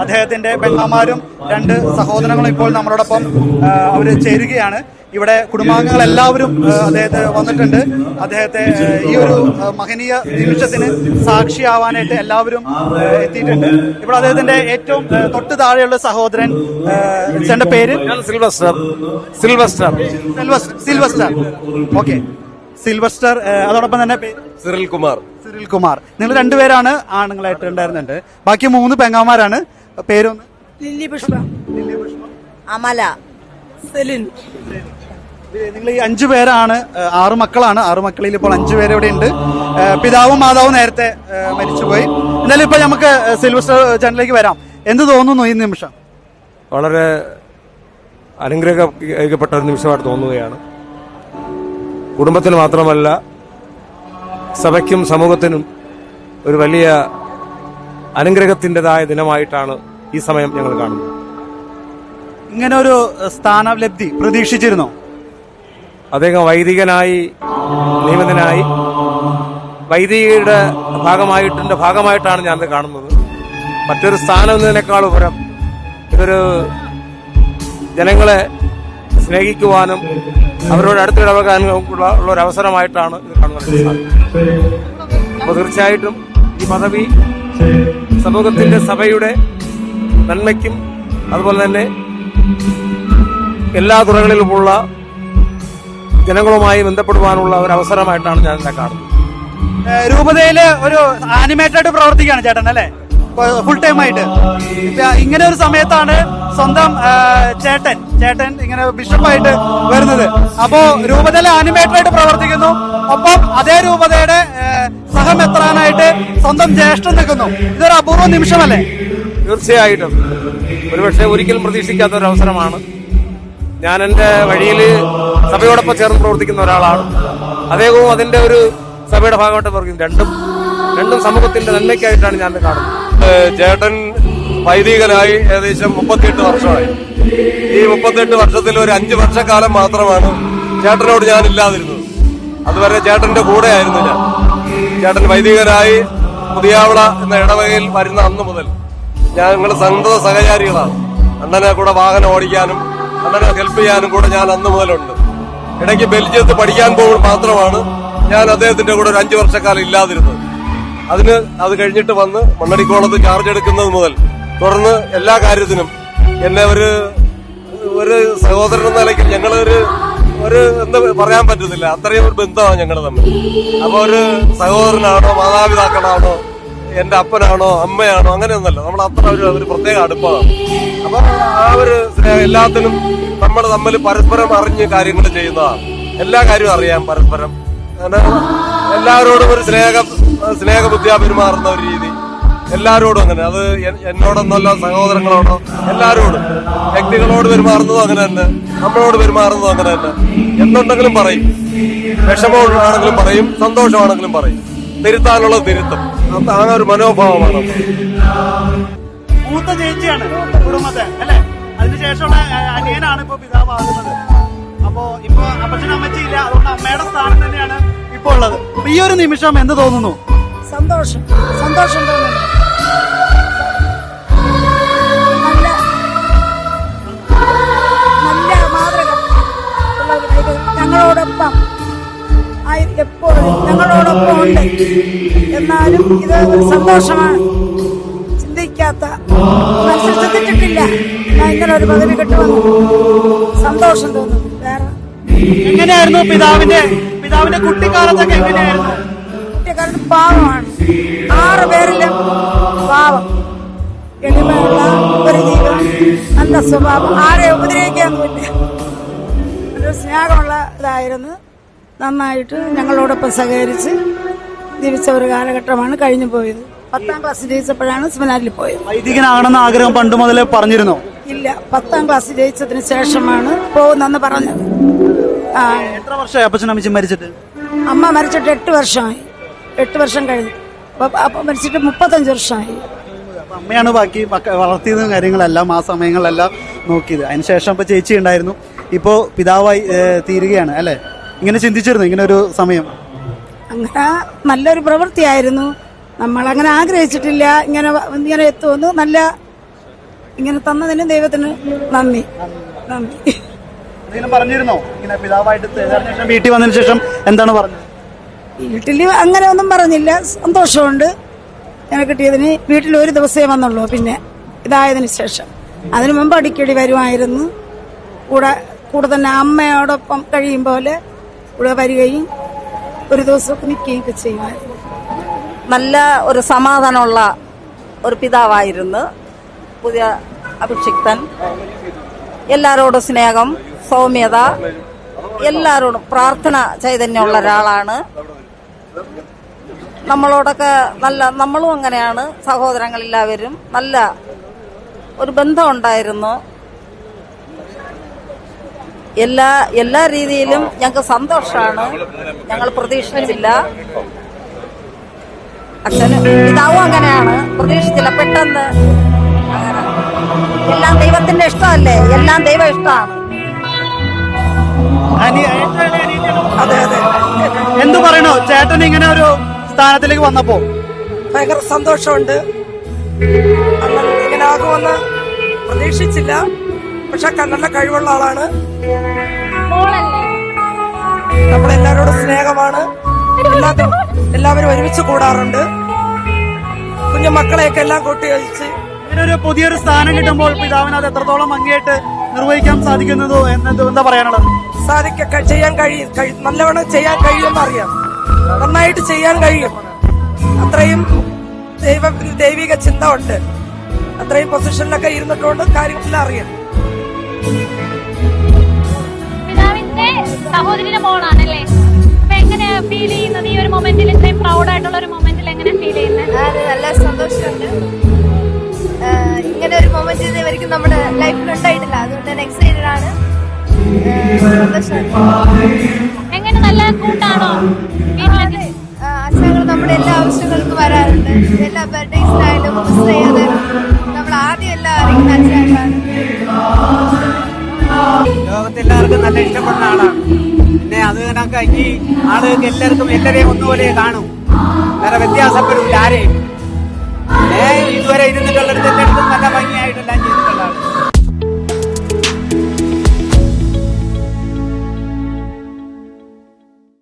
അദ്ദേഹത്തിന്റെ പെങ്ങന്മാരും 2 സഹോദരങ്ങളും ഇപ്പോൾ നമ്മളോടൊപ്പം അവർ ചേരുകയാണ്. ഇവിടെ കുടുംബാംഗങ്ങൾ എല്ലാവരും അദ്ദേഹത്തെ വന്നിട്ടുണ്ട്. അദ്ദേഹത്തെ ഈ ഒരു മഹനീയ നിമിഷത്തിന് സാക്ഷിയാവാനായിട്ട് എല്ലാവരും എത്തിയിട്ടുണ്ട്. ഇവിടെ അദ്ദേഹത്തിന്റെ ഏറ്റവും തൊട്ട് താഴെയുള്ള സഹോദരൻ, എന്റെ പേര് സിൽവസ്റ്റർ. Okay, Sylvester. അതോടൊപ്പം തന്നെ സിറിൽ കുമാർ. നിങ്ങൾ 2 പേരാണ് ആണുങ്ങളായിട്ട് ഉണ്ടായിരുന്നുണ്ട്. ബാക്കി 3 പെങ്ങന്മാരാണ്. പേരൊന്ന്? ലില്ലി പുഷ്പ, അമല, സെലിൻ. നിങ്ങൾ ഈ 5 പേരാണ്, 6 മക്കളാണ്. 6 മക്കളിൽ ഇപ്പോൾ 5 പേര് ഇവിടെ ഉണ്ട്. പിതാവും മാതാവും നേരത്തെ മരിച്ചുപോയി. എന്നാലും ഇപ്പൊ നമുക്ക് സിൽവസ്റ്റർ ചാനലിലേക്ക് വരാം. എന്ത് തോന്നുന്നു ഈ നിമിഷം? വളരെ അനുഗ്രഹിക്കപ്പെട്ട ഒരു നിമിഷമായിട്ട് തോന്നുകയാണ്. കുടുംബത്തിന് മാത്രമല്ല, സഭയ്ക്കും സമൂഹത്തിനും ഒരു വലിയ അനുഗ്രഹത്തിൻ്റെതായ ദിനമായിട്ടാണ് ഈ സമയം ഞങ്ങൾ കാണുന്നത്. ഇങ്ങനെ ഒരു സ്ഥാനലബ്ധി പ്രതീക്ഷിച്ചിരുന്നോ? അദ്ദേഹം വൈദികനായി നിയമിതനായി വൈദികയുടെ ഭാഗമായിട്ടാണ് ഞാനത് കാണുന്നത്. മറ്റൊരു സ്ഥാനം എന്നതിനേക്കാൾ ഉപരം ഇതൊരു ജനങ്ങളെ സ്നേഹിക്കുവാനും അവരോട് അടുത്തിടപെടാനുള്ള ഒരു അവസരമായിട്ടാണ് ഇത് കാണുന്നത്. അപ്പോൾ തീർച്ചയായിട്ടും ഈ പദവി സമൂഹത്തിന്റെ സഭയുടെ നന്മയ്ക്കും അതുപോലെ തന്നെ എല്ലാ തുറകളിലുമുള്ള ജനങ്ങളുമായി ബന്ധപ്പെടുവാനുള്ള ഒരു അവസരമായിട്ടാണ് ഞാൻ ഇതിനെ കാണുന്നത്. രൂപതയില് ഒരു ആനിമേറ്റഡ് പ്രവർത്തിക്കുകയാണ് ചേട്ടൻ, അല്ലേ? ഫുൾ ടൈം ആയിട്ട്. ഇങ്ങനെ ഒരു സമയത്താണ് സ്വന്തം ചേട്ടൻ ഇങ്ങനെ ബിഷപ്പായിട്ട് വരുന്നത്. അപ്പോ രൂപതയിലെ ആനിമേറ്ററായിട്ട് പ്രവർത്തിക്കുന്നു. ഒപ്പം അതേ രൂപതയുടെ സഹമെത്രാനായിട്ട് സ്വന്തം ജ്യേഷ്ഠൻ നിൽക്കുന്നു. ഇതൊരു അപൂർവ നിമിഷമല്ലേ? തീർച്ചയായിട്ടും ഒരുപക്ഷെ ഒരിക്കലും പ്രതീക്ഷിക്കാത്ത ഒരു അവസരമാണ്. ഞാൻ എന്റെ വഴിയിൽ സഭയോടൊപ്പം ചേർന്ന് പ്രവർത്തിക്കുന്ന ഒരാളാണ്. അദ്ദേഹവും അതിന്റെ ഒരു സഭയുടെ ഭാഗമായിട്ട് പ്രവർത്തിക്കുന്നു. രണ്ടും സമൂഹത്തിന്റെ നന്മയ്ക്കായിട്ടാണ് ഞാൻ കാണുന്നത്. ചേട്ടൻ വൈദികനായി ഏകദേശം 38 വർഷമായി. ഈ 38 വർഷത്തിൽ ഒരു 5 വർഷക്കാലം മാത്രമാണ് ചേട്ടനോട് ഞാൻ ഇല്ലാതിരുന്നത്. അതുവരെ ചേട്ടന്റെ കൂടെ ആയിരുന്നു ഞാൻ. ചേട്ടൻ വൈദികനായി പുതിയാവള എന്ന ഇടവകയിൽ വരുന്ന അന്ന് മുതൽ ഞങ്ങൾ സന്തത സഹചാരികളാണ്. അണ്ണനെ കൂടെ വാഹനം ഓടിക്കാനും അണ്ണനെ ഹെൽപ്പ് ചെയ്യാനും കൂടെ ഞാൻ അന്ന് മുതലുണ്ട്. ഇടയ്ക്ക് ബെൽജിയത്ത് പഠിക്കാൻ പോകുമ്പോൾ മാത്രമാണ് ഞാൻ അദ്ദേഹത്തിന്റെ കൂടെ ഒരു 5 വർഷക്കാലം ഇല്ലാതിരുന്നത്. അത് കഴിഞ്ഞിട്ട് വന്ന് മണ്ണടിക്കോളത്ത് ചാർജ് എടുക്കുന്നത് മുതൽ തുടർന്ന് എല്ലാ കാര്യത്തിനും എന്നെ ഒരു സഹോദരൻ എന്ന നിലയ്ക്ക് ഞങ്ങളൊരു എന്താ പറയാൻ പറ്റുന്നില്ല, അത്രയും ഒരു ബന്ധമാണ് ഞങ്ങൾ തമ്മിൽ. അപ്പൊ ഒരു സഹോദരനാണോ മാതാപിതാക്കളാണോ എന്റെ അപ്പനാണോ അമ്മയാണോ അങ്ങനെയൊന്നല്ല, നമ്മൾ അത്ര ഒരു പ്രത്യേക അടുപ്പമാണ്. അപ്പൊ ആ ഒരു സ്നേഹം എല്ലാത്തിനും നമ്മൾ തമ്മിൽ പരസ്പരം അറിഞ്ഞ് കാര്യങ്ങൾ ചെയ്യുന്നതാണ്. എല്ലാ കാര്യവും അറിയാം പരസ്പരം. എല്ലാവരോടും ഒരു സ്നേഹബുദ്ധിയാ പെരുമാറുന്ന ഒരു രീതി എല്ലാവരോടും അങ്ങനെ. അത് എന്നോടൊന്നല്ല, സഹോദരങ്ങളോടോ എല്ലാവരോടും, വ്യക്തികളോട് പെരുമാറുന്നതും അങ്ങനെ തന്നെ, നമ്മളോട് പെരുമാറുന്നതും അങ്ങനെ തന്നെ. എന്തുണ്ടെങ്കിലും പറയും, വിഷമമാണെങ്കിലും പറയും, സന്തോഷമാണെങ്കിലും പറയും, തിരുത്താനുള്ളത് തിരുത്തും. ആ ഒരു മനോഭാവമാണ്. മൂത്ത ചേച്ചിയാണ് കുടുംബത്തെ, അല്ലെ? അതിനുശേഷമുള്ള അനിയനാണ് ഇപ്പൊ പിതാവാകുന്നത്. അപ്പോ ഇപ്പൊ അപ്പച്ചനും അമ്മച്ചിയില്ല, അതുകൊണ്ട് അമ്മയുടെ സ്ഥാനം തന്നെയാണ് ഇപ്പൊ ഉള്ളത്. ഈ ഒരു നിമിഷം എന്ത് തോന്നുന്നു? സന്തോഷം തോന്നുന്നു. നല്ല മാതൃക ഞങ്ങളോടൊപ്പം എപ്പോഴും ഞങ്ങളോടൊപ്പം ഉണ്ട്. എന്നാലും ഇത് സന്തോഷമാണ്. ചിന്തിക്കാത്ത മനസ്സിൽ ചിന്തിച്ചിട്ടില്ല ഞാൻ ഇങ്ങനെ ഒരു പദവി കിട്ടുമെന്ന്. സന്തോഷം തോന്നുന്നു. വേറെ എങ്ങനെയായിരുന്നു പിതാവിന്റെ കുട്ടിക്കാലത്തൊക്കെ? എങ്ങനെയായിരുന്നു കുട്ടിക്കാലത്ത്? പാവമാണ്. 6 പേരിലും പാവം, എളിമയുള്ള ഒരു ജീവൻ, നല്ല സ്വഭാവം, ആരെ ഉപദ്രവിക്കാനൊന്നുമില്ല. ഒരു സ്നേഹമുള്ള ഇതായിരുന്നു. നന്നായിട്ട് ഞങ്ങളോടൊപ്പം സഹകരിച്ച് ജീവിച്ച ഒരു കാലഘട്ടമാണ് കഴിഞ്ഞു പോയത്. 10ാം ക്ലാസ് ജയിച്ചപ്പോഴാണ് സെമിനാരിൽ പോയത്. വൈദികനാകണമെന്ന ആഗ്രഹം പണ്ട് മുതലേ പറഞ്ഞിരുന്നോ? ഇല്ല, 10ാം ക്ലാസ് ജയിച്ചതിന് ശേഷമാണ് പോകുന്നെന്ന് പറഞ്ഞത്. എത്ര വർഷമായി അപ്പച്ചനും അമ്മച്ചും മരിച്ചിട്ട്? അമ്മ മരിച്ചിട്ട് 8 വർഷമായി. 8 വർഷം കഴിഞ്ഞു. അപ്പൊ മരിച്ചിട്ട് 35 വർഷമായി. അമ്മയാണ് ബാക്കി വളർത്തിയതും കാര്യങ്ങളെല്ലാം ആ സമയങ്ങളെല്ലാം നോക്കിയത്. അതിനുശേഷം ഇപ്പൊ ചേച്ചി ഉണ്ടായിരുന്നു, ഇപ്പോ പിതാവായി തീരുകയാണ്, അല്ലെ? ഇങ്ങനെ ചിന്തിച്ചിരുന്നു ഇങ്ങനെ ഒരു സമയം? അങ്ങനെ നല്ലൊരു പ്രവൃത്തിയായിരുന്നു. നമ്മളങ്ങനെ ആഗ്രഹിച്ചിട്ടില്ല ഇങ്ങനെ ഇങ്ങനെ എത്തുമെന്ന്. നല്ല ഇങ്ങനെ തന്നതിന് ദൈവത്തിന് നന്ദി. എന്തെങ്കിലും പറഞ്ഞിരുന്നോ ഇങ്ങനെ പിതാവായിട്ട് ശേഷം വീട്ടിൽ വന്നതിന് ശേഷം എന്താണ് പറഞ്ഞത്? വീട്ടിൽ അങ്ങനെ ഒന്നും പറഞ്ഞില്ല. സന്തോഷമുണ്ട് ഇങ്ങനെ കിട്ടിയതിന്. വീട്ടിൽ ഒരു ദിവസമേ വന്നുള്ളൂ പിന്നെ ഇതായതിനു ശേഷം. അതിനു മുമ്പ് അടിക്കടി വരുമായിരുന്നു. കൂടെ തന്നെ അമ്മയോടൊപ്പം കഴിയും പോലെ കൂടെ വരികയും ഒരു ദിവസമൊക്കെ നിൽക്കുകയൊക്കെ ചെയ്യുമായിരുന്നു. നല്ല ഒരു സമാധാനമുള്ള ഒരു പിതാവായിരുന്നു പുതിയ അഭിഷിക്തൻ. എല്ലാരോടും സ്നേഹം, സൗമ്യത, എല്ലാരോടും പ്രാർത്ഥന ചൈതന്യമുള്ള ഒരാളാണ്. നമ്മളോടൊക്കെ നല്ല, നമ്മളും അങ്ങനെയാണ്, സഹോദരങ്ങളെല്ലാവരും നല്ല ഒരു ബന്ധമുണ്ടായിരുന്നു. എല്ലാ രീതിയിലും ഞങ്ങൾക്ക് സന്തോഷമാണ്. ഞങ്ങൾ പ്രതീക്ഷിച്ചില്ല. അച്ഛനും പിതാവും അങ്ങനെയാണ്, പ്രതീക്ഷിച്ചില്ല. പെട്ടെന്ന് അങ്ങനെ എല്ലാം ദൈവത്തിന്റെ ഇഷ്ടമല്ലേ, എല്ലാം ദൈവ ഇഷ്ടമാണ്. അതെ അതെ. എന്തു പറയണോ ചേട്ടൻ ഇങ്ങനെ ഒരു സ്ഥാനത്തിലേക്ക് വന്നപ്പോ? ഭയങ്കര സന്തോഷമുണ്ട്. അണ്ണൻ ഇങ്ങനെ ആകുമെന്ന് പ്രതീക്ഷിച്ചില്ല. പക്ഷെ നല്ല കഴിവുള്ള ആളാണ്. നമ്മളെല്ലാരോടും സ്നേഹമാണ്. എല്ലാവരും ഒരുമിച്ച് കൂടാറുണ്ട്. കുഞ്ഞു മക്കളെയൊക്കെ എല്ലാം കൂട്ടിയൊഴിച്ച് ഇങ്ങനെ ഒരു പുതിയൊരു സ്ഥാനം കിട്ടുമ്പോൾ പിതാവിന് അത് എത്രത്തോളം ഭംഗിയായിട്ട് നിർവഹിക്കാൻ സാധിക്കുന്നതോ എന്നത് എന്താ പറയാനുള്ളത്? ചെയ്യാൻ കഴിയും, നല്ലവണ്ണം ചെയ്യാൻ കഴിയുമെന്ന് അറിയാം. നന്നായിട്ട് ചെയ്യാൻ കഴിയും. അത്രയും ദൈവിക ചിന്ത ഉണ്ട്. അത്രയും പൊസിഷനിലൊക്കെ ഇരുന്നിട്ടുണ്ട്. കാര്യങ്ങളെല്ലാം അറിയാം. പിതാവിന്റെ സഹോദരിയുടെ മോളാണല്ലേ? അപ്പൊ എങ്ങനെ ഫീൽ ചെയ്യുന്നത് ഈ ഒരു മൊമെന്റിൽ, ഇത്രയും പ്രൗഡ് ആയിട്ടുള്ള ഒരു മൊമെന്റിൽ എങ്ങനെ ഫീൽ ചെയ്യുന്നത്? നല്ല സന്തോഷമുണ്ട്. ഇങ്ങനെ ഒരു മൊമെന്റ് ഇതുവരെയ്ക്കും നമ്മുടെ ലൈഫിൽ ഉണ്ടായിട്ടില്ല. അതുകൊണ്ട് തന്നെ എക്സൈറ്റഡ് ആണ്. എങ്ങനെ നല്ല കൂട്ടാണോ വീട്ടിലൊക്കെ? അച്ഛങ്ങൾ നമ്മുടെ എല്ലാ ആവശ്യങ്ങൾക്കും വരാറുണ്ട്. എല്ലാ ബർത്ത്ഡേസിനായാലും ചെയ്യാതെ നമ്മൾ ആദ്യം എല്ലാം അറിയുന്ന അച്ഛനാണ്. ലോകത്തെല്ലാവർക്കും നല്ല ഇഷ്ടപ്പെടുന്ന ആളാണ്. പിന്നെ അത് കണക്ക് ഈ ആളുകൾക്ക് എല്ലാവരെയും ഒന്നുപോലെ കാണും. വേറെ വ്യത്യാസപ്പെടില്ല ആരെയും. ഇതുവരെ ഇരുന്നിട്ടുള്ളിടത്ത് എല്ലായിടത്തും നല്ല ഭംഗിയായിട്ടെല്ലാം ചെയ്തിട്ടുള്ളതാണ്.